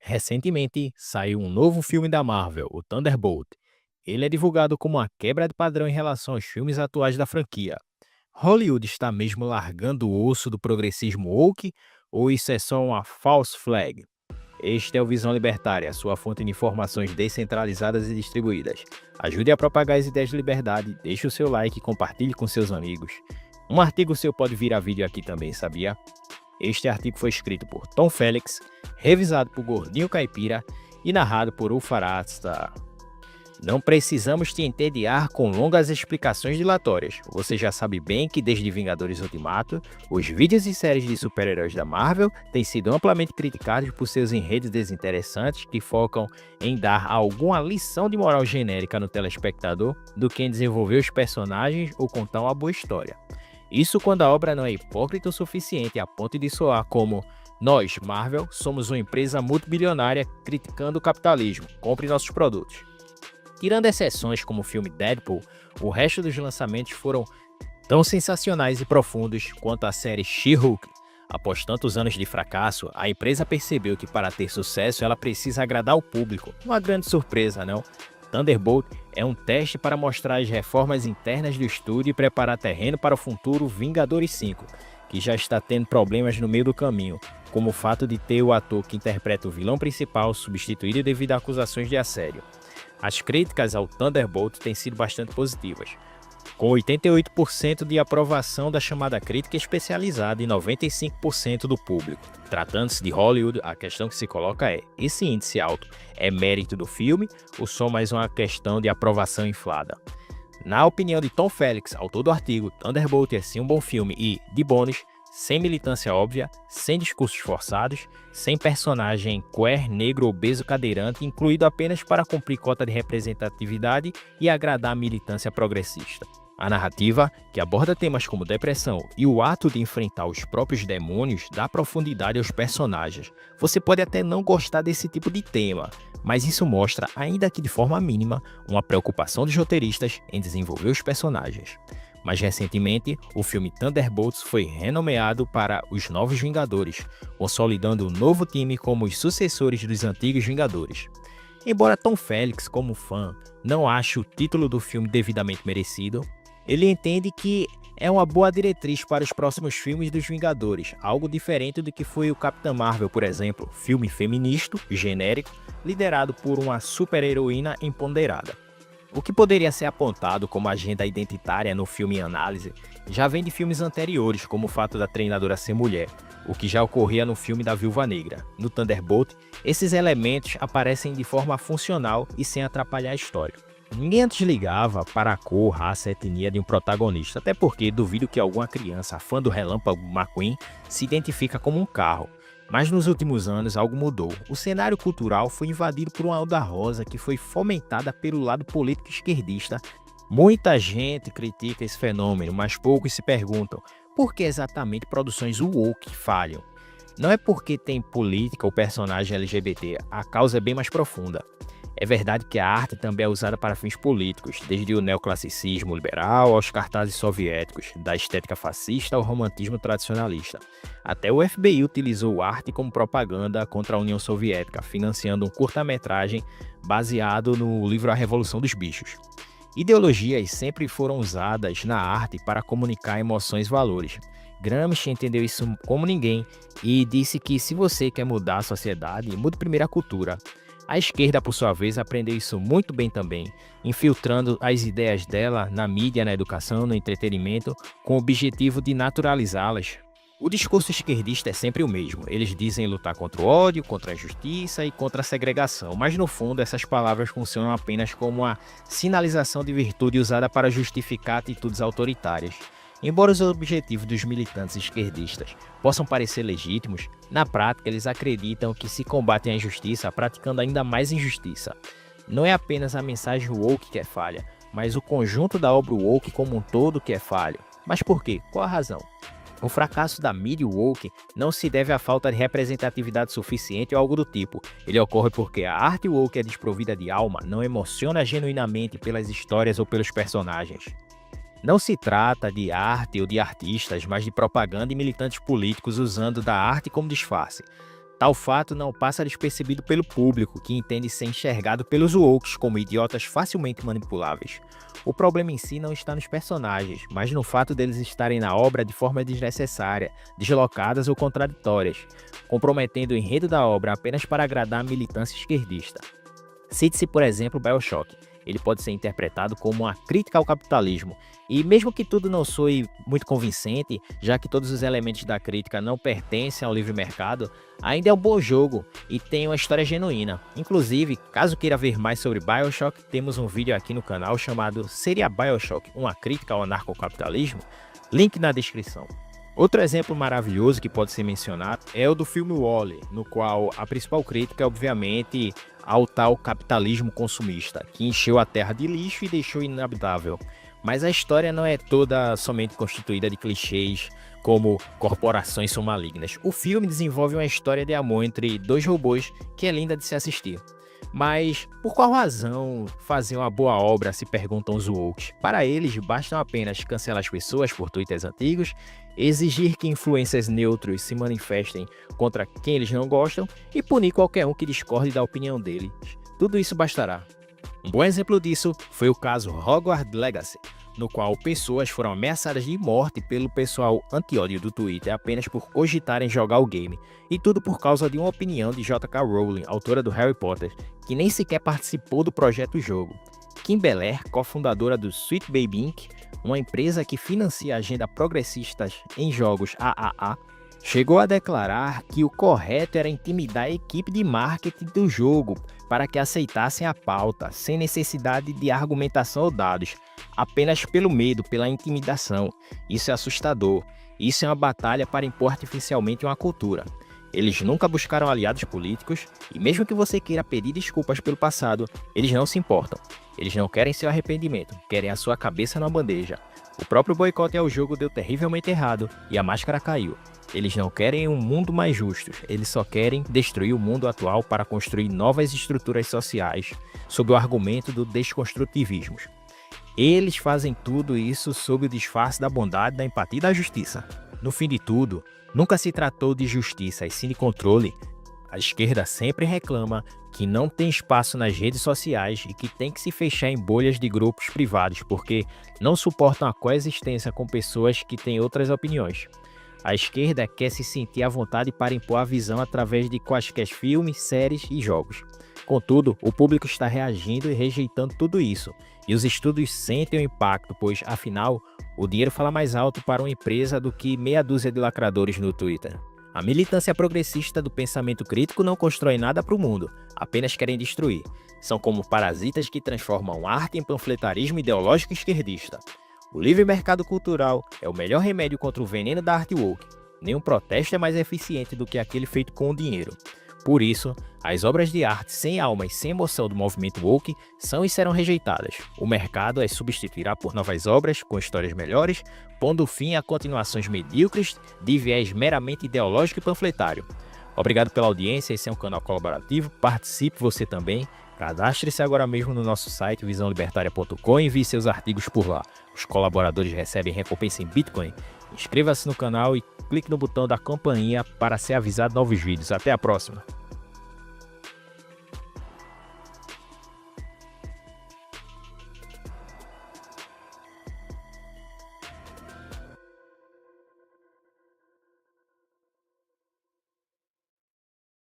Recentemente saiu um novo filme da Marvel, o Thunderbolt. Ele é divulgado como uma quebra de padrão em relação aos filmes atuais da franquia. Hollywood está mesmo largando o osso do progressismo woke ou isso é só uma false flag? Este é o Visão Libertária, sua fonte de informações descentralizadas e distribuídas. Ajude a propagar as ideias de liberdade, deixe o seu like e compartilhe com seus amigos. Um artigo seu pode virar vídeo aqui também, sabia? Este artigo foi escrito por Tom Félix, revisado por Gordinho Caipira e narrado por Ufarasta. Não precisamos te entediar com longas explicações dilatórias. Você já sabe bem que desde Vingadores Ultimato, os vídeos e séries de super-heróis da Marvel têm sido amplamente criticados por seus enredos desinteressantes que focam em dar alguma lição de moral genérica no telespectador do que em desenvolver os personagens ou contar uma boa história. Isso quando a obra não é hipócrita o suficiente a ponto de soar como nós, Marvel, somos uma empresa multibilionária criticando o capitalismo, compre nossos produtos. Tirando exceções como o filme Deadpool, o resto dos lançamentos foram tão sensacionais e profundos quanto a série She-Hulk. Após tantos anos de fracasso, a empresa percebeu que para ter sucesso ela precisa agradar o público. Uma grande surpresa, não? Thunderbolt é um teste para mostrar as reformas internas do estúdio e preparar terreno para o futuro Vingadores 5, que já está tendo problemas no meio do caminho, como o fato de ter o ator que interpreta o vilão principal substituído devido a acusações de assédio. As críticas ao Thunderbolt têm sido bastante positivas, com 88% de aprovação da chamada crítica especializada e 95% do público. Tratando-se de Hollywood, a questão que se coloca é: esse índice alto é mérito do filme ou só mais uma questão de aprovação inflada? Na opinião de Tom Félix, autor do artigo, Thunderbolt é sim um bom filme e, de bônus, sem militância óbvia, sem discursos forçados, sem personagem queer, negro, obeso, cadeirante, incluído apenas para cumprir cota de representatividade e agradar a militância progressista. A narrativa, que aborda temas como depressão e o ato de enfrentar os próprios demônios, dá profundidade aos personagens. Você pode até não gostar desse tipo de tema, mas isso mostra, ainda que de forma mínima, uma preocupação dos roteiristas em desenvolver os personagens. Mais recentemente, o filme Thunderbolts foi renomeado para Os Novos Vingadores, consolidando o novo time como os sucessores dos antigos Vingadores. Embora Tom Félix, como fã, não ache o título do filme devidamente merecido, ele entende que é uma boa diretriz para os próximos filmes dos Vingadores, algo diferente do que foi o Capitã Marvel, por exemplo, filme feminista, genérico, liderado por uma super-heroína empoderada. O que poderia ser apontado como agenda identitária no filme em análise já vem de filmes anteriores, como o fato da treinadora ser mulher, o que já ocorria no filme da Viúva Negra. No Thunderbolt, esses elementos aparecem de forma funcional e sem atrapalhar a história. Ninguém antes ligava para a cor, raça e etnia de um protagonista, até porque duvido que alguma criança fã do Relâmpago McQueen se identifica como um carro. Mas nos últimos anos algo mudou. O cenário cultural foi invadido por uma onda rosa que foi fomentada pelo lado político esquerdista. Muita gente critica esse fenômeno, mas poucos se perguntam por que exatamente produções woke falham. Não é porque tem política ou personagem LGBT, a causa é bem mais profunda. É verdade que a arte também é usada para fins políticos, desde o neoclassicismo liberal aos cartazes soviéticos, da estética fascista ao romantismo tradicionalista. Até o FBI utilizou arte como propaganda contra a União Soviética, financiando um curta-metragem baseado no livro A Revolução dos Bichos. Ideologias sempre foram usadas na arte para comunicar emoções e valores. Gramsci entendeu isso como ninguém e disse que se você quer mudar a sociedade, mude primeiro a cultura. A esquerda, por sua vez, aprendeu isso muito bem também, infiltrando as ideias dela na mídia, na educação, no entretenimento, com o objetivo de naturalizá-las. O discurso esquerdista é sempre o mesmo. Eles dizem lutar contra o ódio, contra a injustiça e contra a segregação, mas no fundo essas palavras funcionam apenas como uma sinalização de virtude usada para justificar atitudes autoritárias. Embora os objetivos dos militantes esquerdistas possam parecer legítimos, na prática eles acreditam que se combatem a injustiça praticando ainda mais injustiça. Não é apenas a mensagem woke que é falha, mas o conjunto da obra woke como um todo que é falho. Mas por quê? Qual a razão? O fracasso da mídia woke não se deve à falta de representatividade suficiente ou algo do tipo. Ele ocorre porque a arte woke é desprovida de alma, não emociona genuinamente pelas histórias ou pelos personagens. Não se trata de arte ou de artistas, mas de propaganda e militantes políticos usando da arte como disfarce. Tal fato não passa despercebido pelo público, que entende ser enxergado pelos wokes como idiotas facilmente manipuláveis. O problema em si não está nos personagens, mas no fato deles estarem na obra de forma desnecessária, deslocadas ou contraditórias, comprometendo o enredo da obra apenas para agradar a militância esquerdista. Cite-se, por exemplo, BioShock. Ele pode ser interpretado como uma crítica ao capitalismo, e mesmo que tudo não soe muito convincente, já que todos os elementos da crítica não pertencem ao livre mercado, ainda é um bom jogo e tem uma história genuína. Inclusive, caso queira ver mais sobre BioShock, temos um vídeo aqui no canal chamado Seria BioShock uma crítica ao anarcocapitalismo? Link na descrição. Outro exemplo maravilhoso que pode ser mencionado é o do filme Wall-E, no qual a principal crítica é obviamente ao tal capitalismo consumista, que encheu a terra de lixo e deixou inabitável. Mas a história não é toda somente constituída de clichês, como corporações são malignas. O filme desenvolve uma história de amor entre dois robôs que é linda de se assistir. Mas por qual razão fazer uma boa obra, se perguntam os wokes? Para eles, bastam apenas cancelar as pessoas por twitters antigos, exigir que influencers neutros se manifestem contra quem eles não gostam e punir qualquer um que discorde da opinião deles. Tudo isso bastará. Um bom exemplo disso foi o caso Hogwarts Legacy, no qual pessoas foram ameaçadas de morte pelo pessoal anti-ódio do Twitter apenas por cogitarem jogar o game, e tudo por causa de uma opinião de J.K. Rowling, autora do Harry Potter, que nem sequer participou do projeto jogo. Kim Belair, cofundadora do Sweet Baby Inc., uma empresa que financia a agenda progressistas em jogos AAA, chegou a declarar que o correto era intimidar a equipe de marketing do jogo para que aceitassem a pauta, sem necessidade de argumentação ou dados, apenas pelo medo, pela intimidação. Isso é assustador. Isso é uma batalha para impor artificialmente uma cultura. Eles nunca buscaram aliados políticos e mesmo que você queira pedir desculpas pelo passado, eles não se importam. Eles não querem seu arrependimento, querem a sua cabeça na bandeja. O próprio boicote ao jogo deu terrivelmente errado e a máscara caiu. Eles não querem um mundo mais justo, eles só querem destruir o mundo atual para construir novas estruturas sociais, sob o argumento do desconstrutivismo. Eles fazem tudo isso sob o disfarce da bondade, da empatia e da justiça. No fim de tudo, nunca se tratou de justiça e sim de controle. A esquerda sempre reclama que não tem espaço nas redes sociais e que tem que se fechar em bolhas de grupos privados porque não suportam a coexistência com pessoas que têm outras opiniões. A esquerda quer se sentir à vontade para impor a visão através de quaisquer filmes, séries e jogos. Contudo, o público está reagindo e rejeitando tudo isso, e os estudos sentem o impacto, pois, afinal, o dinheiro fala mais alto para uma empresa do que meia dúzia de lacradores no Twitter. A militância progressista do pensamento crítico não constrói nada para o mundo, apenas querem destruir. São como parasitas que transformam arte em panfletarismo ideológico esquerdista. O livre mercado cultural é o melhor remédio contra o veneno da arte woke. Nenhum protesto é mais eficiente do que aquele feito com o dinheiro. Por isso, as obras de arte sem alma e sem emoção do movimento woke são e serão rejeitadas. O mercado as substituirá por novas obras com histórias melhores, pondo fim a continuações medíocres de viés meramente ideológico e panfletário. Obrigado pela audiência, esse é um canal colaborativo, participe você também. Cadastre-se agora mesmo no nosso site visãolibertaria.com e envie seus artigos por lá. Os colaboradores recebem recompensa em Bitcoin. Inscreva-se no canal e clique no botão da campainha para ser avisado de novos vídeos. Até a próxima!